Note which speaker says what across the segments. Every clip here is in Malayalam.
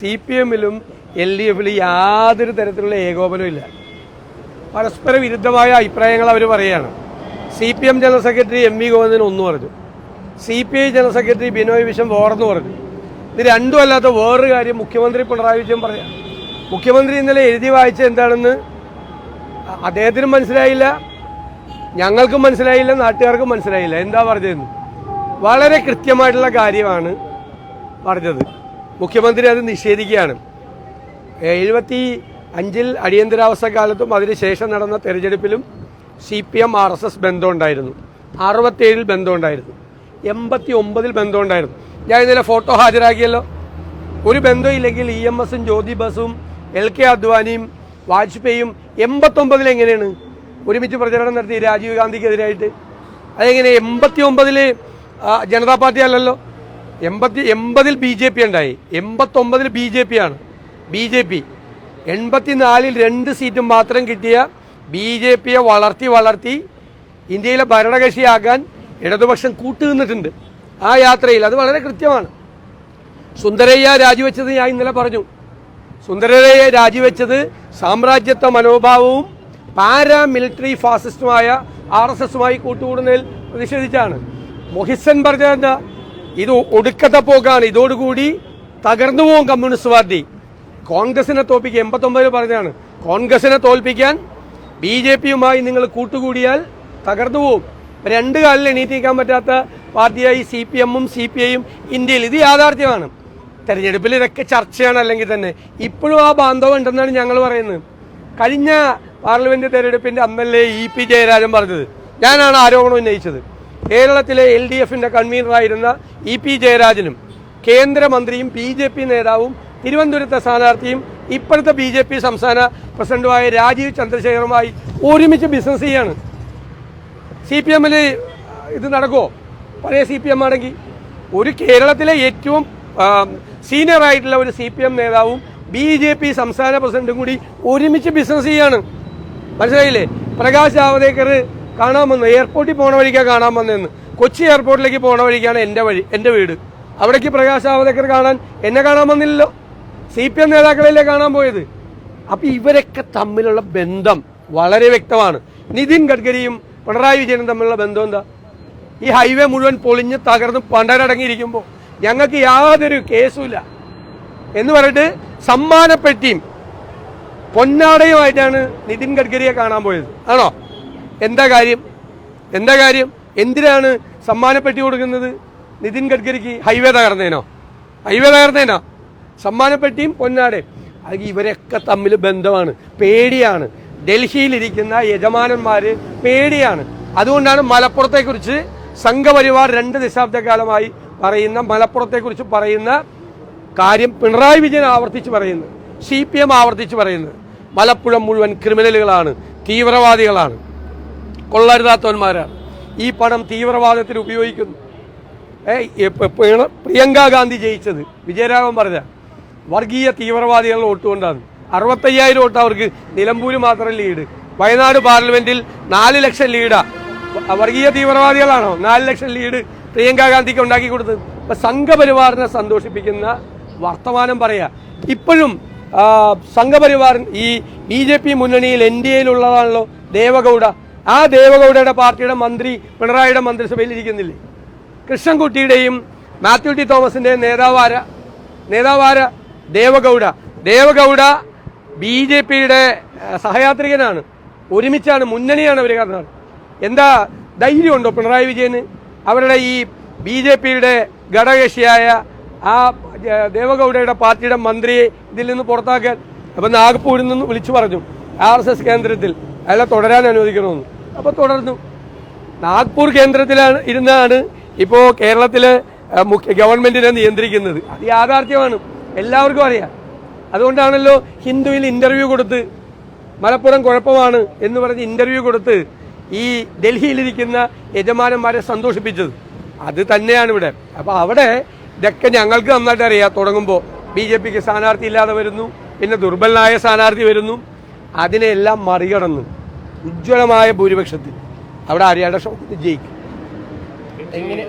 Speaker 1: CPM-ലും LDF-ലും യാതൊരു തരത്തിലുള്ള ഏകോപനമില്ല. പരസ്പര വിരുദ്ധമായ അഭിപ്രായങ്ങൾ അവർ പറയുകയാണ്. CPM general secretary MV Govindan ഒന്ന് പറഞ്ഞു, CPI general secretary Binoy Viswam വേറെന്ന് പറഞ്ഞു. ഇത് രണ്ടും അല്ലാത്ത വേറൊരു കാര്യം മുഖ്യമന്ത്രി പിണറായി വിജയൻ പറയാം. മുഖ്യമന്ത്രി ഇന്നലെ എഴുതി വായിച്ച എന്താണെന്ന് അദ്ദേഹത്തിനും മനസ്സിലായില്ല, ഞങ്ങൾക്കും മനസ്സിലായില്ല, നാട്ടുകാർക്കും മനസ്സിലായില്ല. എന്താ പറഞ്ഞതെന്ന് വളരെ കൃത്യമായിട്ടുള്ള കാര്യമാണ് പറഞ്ഞത്. മുഖ്യമന്ത്രി അത് നിഷേധിക്കുകയാണ്. 75-ൽ അടിയന്തരാവസ്ഥ കാലത്തും അതിനുശേഷം നടന്ന തെരഞ്ഞെടുപ്പിലും CPM RSS ബന്ധമുണ്ടായിരുന്നു. 67-ൽ ബന്ധമുണ്ടായിരുന്നു. 89-ൽ ബന്ധമുണ്ടായിരുന്നു. ഞാൻ ഇന്നലെ ഫോട്ടോ ഹാജരാക്കിയല്ലോ. ഒരു ബന്ധമില്ലെങ്കിൽ EMS-ഉം ജ്യോതി ബസും LK അദ്വാനിയും വാജ്പേയിയും 89-ൽ എങ്ങനെയാണ് ഒരുമിച്ച് പ്രചരണം നടത്തി രാജീവ് ഗാന്ധിക്കെതിരായിട്ട്? അതെങ്ങനെ 89-ൽ ജനതാ പാർട്ടി അല്ലല്ലോ. 80-ൽ BJP ഉണ്ടായി, 89-ൽ BJP ആണ്. BJP 84-ൽ 2 സീറ്റും മാത്രം കിട്ടിയ BJPയെ വളർത്തി ഇന്ത്യയിലെ ഭരണകക്ഷിയാക്കാൻ ഇടതുപക്ഷം കൂട്ടുനിന്നിട്ടുണ്ട് ആ യാത്രയിൽ. അത് വളരെ കൃത്യമാണ്. സുന്ദരയ്യ രാജിവെച്ചത് ഞാൻ ഇന്നലെ പറഞ്ഞു. സുന്ദരയ്യ രാജിവെച്ചത് സാമ്രാജ്യത്വ മനോഭാവവും പാരാമിലിറ്ററി ഫാസിസ്റ്റുമായ RSSുമായി കൂട്ടുകൂടുന്നതിൽ പ്രതിഷേധിച്ചാണ്. മൊഹിസൻ പറഞ്ഞ ഇത് ഒടുക്കത്തെ പോക്കാണ്, ഇതോടുകൂടി തകർന്നു പോകും കമ്മ്യൂണിസ്റ്റ് പാർട്ടി. കോൺഗ്രസിനെ തോൽപ്പിക്കുക 89-ൽ പറഞ്ഞാണ്, കോൺഗ്രസിനെ തോൽപ്പിക്കാൻ BJPയുമായി നിങ്ങൾ കൂട്ടുകൂടിയാൽ തകർന്നു പോകും. 2 കാലിൽ എണീറ്റിരിക്കാൻ പറ്റാത്ത പാർട്ടിയായി CPM-ഉം CPI-യും ഇന്ത്യയിൽ. ഇത് യാഥാർത്ഥ്യമാണ്. തെരഞ്ഞെടുപ്പിൽ ഇതൊക്കെ ചർച്ചയാണ്. അല്ലെങ്കിൽ തന്നെ ഇപ്പോഴും ആ ബാന്ധവം ഉണ്ടെന്നാണ് ഞങ്ങൾ പറയുന്നത്. കഴിഞ്ഞ പാർലമെന്റ് തെരഞ്ഞെടുപ്പിന്റെ അന്നല്ലേ EP ജയരാജൻ പറഞ്ഞത്, ഞാനാണ് ആരോപണം ഉന്നയിച്ചത്. കേരളത്തിലെ LDF-ന്റെ കൺവീനറായിരുന്ന EP ജയരാജനും കേന്ദ്രമന്ത്രിയും BJP നേതാവും തിരുവനന്തപുരത്തെ സ്ഥാനാർത്ഥിയും ഇപ്പോഴത്തെ BJP സംസ്ഥാന പ്രസിഡന്റുമായ രാജീവ് ചന്ദ്രശേഖറുമായി ഒരുമിച്ച് ബിസിനസ് ചെയ്യാണ്. CPM-ൽ ഇത് നടക്കുമോ? പഴയ CPM ആണെങ്കിൽ ഒരു കേരളത്തിലെ ഏറ്റവും സീനിയർ ആയിട്ടുള്ള ഒരു CPM നേതാവും BJP സംസ്ഥാന പ്രസിഡന്റും കൂടി ഒരുമിച്ച് ബിസിനസ് ചെയ്യാണ്. മനസ്സിലായില്ലേ? പ്രകാശ് ജാവദേക്കർ കാണാൻ വന്നു, എയർപോർട്ടിൽ പോണ വഴിക്കാണ് കാണാൻ വന്നതെന്ന്. കൊച്ചി എയർപോർട്ടിലേക്ക് പോണ വഴിക്കാണ് എൻ്റെ വീട്. അവിടേക്ക് പ്രകാശ് ജാവദേക്കർ കാണാൻ എന്നെ കാണാൻ വന്നില്ലല്ലോ, CPM നേതാക്കളല്ലേ കാണാൻ പോയത്. അപ്പം ഇവരൊക്കെ തമ്മിലുള്ള ബന്ധം വളരെ വ്യക്തമാണ്. നിതിൻ ഗഡ്കരിയും പിണറായി വിജയനും തമ്മിലുള്ള ബന്ധം എന്താ? ഈ ഹൈവേ മുഴുവൻ പൊളിഞ്ഞ് തകർന്ന് പണ്ടരടങ്ങിയിരിക്കുമ്പോൾ ഞങ്ങൾക്ക് യാതൊരു കേസുമില്ല എന്ന് പറഞ്ഞിട്ട് സമ്മാനപ്പെട്ടിയും പൊന്നാടയുമായിട്ടാണ് നിതിൻ ഗഡ്കരിയെ കാണാൻ പോയത്. ആണോ? എന്താ കാര്യം? എന്തിനാണ് സമ്മാനപ്പെട്ടി കൊടുക്കുന്നത്? നിതിൻ ഗഡ്കരിക്ക് ഹൈവേ തകർന്നേനോ? സമ്മാനപ്പെട്ടിയും പൊന്നാടയും. അത് ഇവരൊക്കെ തമ്മിൽ ബന്ധമാണ്. പേടിയാണ്. ഡൽഹിയിലിരിക്കുന്ന യജമാനന്മാർ പേടിയാണ്. അതുകൊണ്ടാണ് മലപ്പുറത്തെക്കുറിച്ച് സംഘപരിവാർ 2 ദശാബ്ദക്കാലമായി പറയുന്ന മലപ്പുറത്തെക്കുറിച്ച് പറയുന്ന കാര്യം പിണറായി വിജയൻ ആവർത്തിച്ച് പറയുന്നത്, CPM ആവർത്തിച്ച് പറയുന്നത്. മലപ്പുറം മുഴുവൻ ക്രിമിനലുകളാണ്, തീവ്രവാദികളാണ്, കൊള്ളരുതാത്തവന്മാരാണ്. ഈ പണം തീവ്രവാദത്തിന് ഉപയോഗിക്കുന്നു. പ്രിയങ്ക ഗാന്ധി ജയിച്ചത് വിജയരാഘവൻ പറഞ്ഞ വർഗീയ തീവ്രവാദികളുടെ വോട്ട് കൊണ്ടാണ്. 65,000 വോട്ട് അവർക്ക് നിലമ്പൂര് മാത്രം ലീഡ്. വയനാട് പാർലമെന്റിൽ 4 ലക്ഷം ലീഡാ. വർഗീയ തീവ്രവാദികളാണോ 4 ലക്ഷം ലീഡ് പ്രിയങ്ക ഗാന്ധിക്ക് ഉണ്ടാക്കി കൊടുത്തത്? അപ്പൊ സംഘപരിവാറിനെ സന്തോഷിപ്പിക്കുന്ന വർത്തമാനം പറയാ. ഇപ്പോഴും സംഘപരിവാർ ഈ BJP മുന്നണിയിൽ NDAയിലുള്ളതാണല്ലോ ദേവഗൌഡ. ആ ദേവഗൌഡയുടെ പാർട്ടിയുടെ മന്ത്രി പിണറായിയുടെ മന്ത്രിസഭയിൽ ഇരിക്കുന്നില്ലേ? കൃഷ്ണൻകുട്ടിയുടെയും മാത്യു ടി തോമസിന്റെയും നേതാവാര ദേവഗൌഡ BJPയുടെ സഹയാത്രികനാണ്. ഒരുമിച്ചാണ്, മുന്നണിയാണ് അവർ. കാരണം എന്താ ധൈര്യമുണ്ടോ പിണറായി വിജയന് അവരുടെ ഈ BJPയുടെ ഘടകകക്ഷിയായ ആ ദേവഗൌഡയുടെ പാർട്ടിയുടെ മന്ത്രിയെ ഇതിൽ നിന്ന് പുറത്താക്കാൻ? അപ്പം നാഗ്പൂരിൽ നിന്ന് വിളിച്ചു പറഞ്ഞു RSS കേന്ദ്രത്തിൽ അയാളെ തുടരാൻ അനുവദിക്കണമെന്ന്. അപ്പോൾ തുടർന്നു. നാഗ്പൂർ കേന്ദ്രത്തിലാണ് ഇരുന്നാണ് ഇപ്പോൾ കേരളത്തിലെ ഗവൺമെന്റിനെ നിയന്ത്രിക്കുന്നത്. അത് യാഥാർത്ഥ്യമാണ്, എല്ലാവർക്കും അറിയാം. അതുകൊണ്ടാണല്ലോ ഹിന്ദുവിൽ ഇന്റർവ്യൂ കൊടുത്ത് മലപ്പുറം കുഴപ്പമാണ് എന്ന് പറഞ്ഞ് ഇന്റർവ്യൂ കൊടുത്ത് ഈ ഡൽഹിയിലിരിക്കുന്ന യജമാനന്മാരെ സന്തോഷിപ്പിച്ചത്. അത് തന്നെയാണ് ഇവിടെ. അപ്പോൾ അവിടെ ഇതൊക്കെ ഞങ്ങൾക്ക് നന്നായിട്ട് അറിയാം. തുടങ്ങുമ്പോൾ BJPക്ക് സ്ഥാനാർത്ഥി ഇല്ലാതെ വരുന്നു, പിന്നെ ദുർബലനായ സ്ഥാനാർത്ഥി വരുന്നു. അതിനെല്ലാം മറികടന്ന് ഉജ്ജ്വലമായ ഭൂരിപക്ഷത്തിൽ അവിടെ ആര്യാടെ ജയിക്കും. എങ്ങനെ?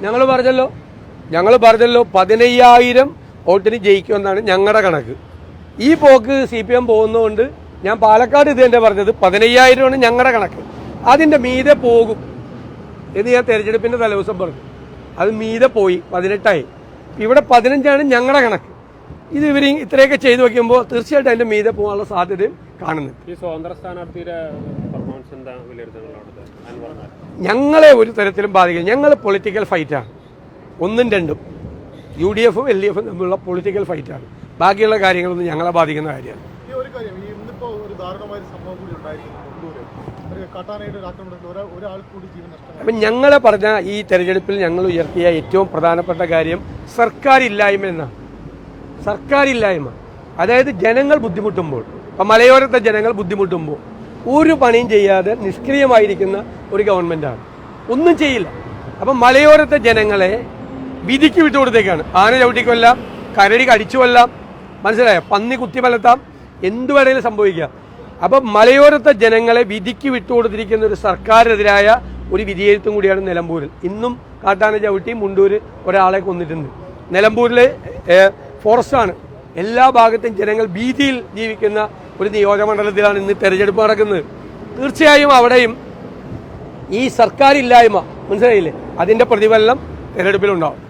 Speaker 1: ഞങ്ങൾ പറഞ്ഞല്ലോ 15,000 വോട്ടിന് ജയിക്കുമെന്നാണ് ഞങ്ങളുടെ കണക്ക്. ഈ പോക്ക് CPM പോകുന്നതുകൊണ്ട് ഞാൻ പാലക്കാട് ഇത് തന്നെ പറഞ്ഞത് 15,000 ഞങ്ങളുടെ കണക്ക്. അതിൻ്റെ മീതെ പോകും എന്ന് ഞാൻ തെരഞ്ഞെടുപ്പിൻ്റെ തലേദിവസം പറഞ്ഞു. അത് മീതെ പോയി 18ആയി. ഇവിടെ 15 ഞങ്ങളുടെ കണക്ക്. ഇത് ഇവർ ഇത്രയൊക്കെ ചെയ്തു വയ്ക്കുമ്പോൾ തീർച്ചയായിട്ടും അതിൻ്റെ മീതെ പോകാനുള്ള സാധ്യതയും കാണുന്നുണ്ട്.
Speaker 2: ഈ സ്വതന്ത്ര സ്ഥാനാർത്ഥിയുടെ പെർഫോമൻസ് എന്താ വിലയിരുത്തുന്നത്?
Speaker 1: ഞങ്ങളെ ഒരു തരത്തിലും ബാധിക്കില്ല. ഞങ്ങൾ പൊളിറ്റിക്കൽ ഫൈറ്റാണ്, 1ഉം 2ഉം UDFും LDFും തമ്മിലുള്ള പൊളിറ്റിക്കൽ ഫൈറ്റാണ്. ബാക്കിയുള്ള കാര്യങ്ങളൊന്നും ഞങ്ങളെ ബാധിക്കുന്ന കാര്യമാണ്. അപ്പം ഞങ്ങളെ പറഞ്ഞ ഈ തെരഞ്ഞെടുപ്പിൽ ഞങ്ങൾ ഉയർത്തിയ ഏറ്റവും പ്രധാനപ്പെട്ട കാര്യം സർക്കാരില്ലായ്മ എന്നാണ്. സർക്കാരില്ലായ്മ, അതായത് ജനങ്ങൾ ബുദ്ധിമുട്ടുമ്പോൾ, ഇപ്പം മലയോരത്തെ ജനങ്ങൾ ബുദ്ധിമുട്ടുമ്പോൾ ഒരു പണിയും ചെയ്യാതെ നിഷ്ക്രിയമായിരിക്കുന്ന ഒരു ഗവൺമെൻറ്റാണ്, ഒന്നും ചെയ്യില്ല. അപ്പം മലയോരത്തെ ജനങ്ങളെ വിധിക്ക് വിട്ടുകൊടുത്തേക്കാണ്. ആന ചവിട്ടിക്കൊല്ലാം, കരടി കടിച്ചു കൊല്ലാം, മനസ്സിലായോ, പന്നി കുത്തി മലത്താം, എന്തു വേണമെങ്കിലും സംഭവിക്കാം. അപ്പം മലയോരത്തെ ജനങ്ങളെ വിധിക്ക് വിട്ടുകൊടുത്തിരിക്കുന്ന ഒരു സർക്കാരിനെതിരായ ഒരു വിധിയെഴുത്തും കൂടിയാണ് നിലമ്പൂരിൽ. ഇന്നും കാട്ടാന ചവിട്ടി മുണ്ടൂര് ഒരാളെ കൊന്നിട്ടുണ്ട്. നിലമ്പൂരിലെ ഫോറസ്റ്റാണ്. എല്ലാ ഭാഗത്തും ജനങ്ങൾ ഭീതിയിൽ ജീവിക്കുന്ന ഒരു നിയോജകമണ്ഡലത്തിലാണ് ഇന്ന് തെരഞ്ഞെടുപ്പ് നടക്കുന്നത്. തീർച്ചയായും അവിടെയും ഈ സർക്കാരില്ലായ്മ, മനസ്സിലായില്ലേ, അതിൻ്റെ പ്രതിഫലനം തെരഞ്ഞെടുപ്പിലുണ്ടാവും.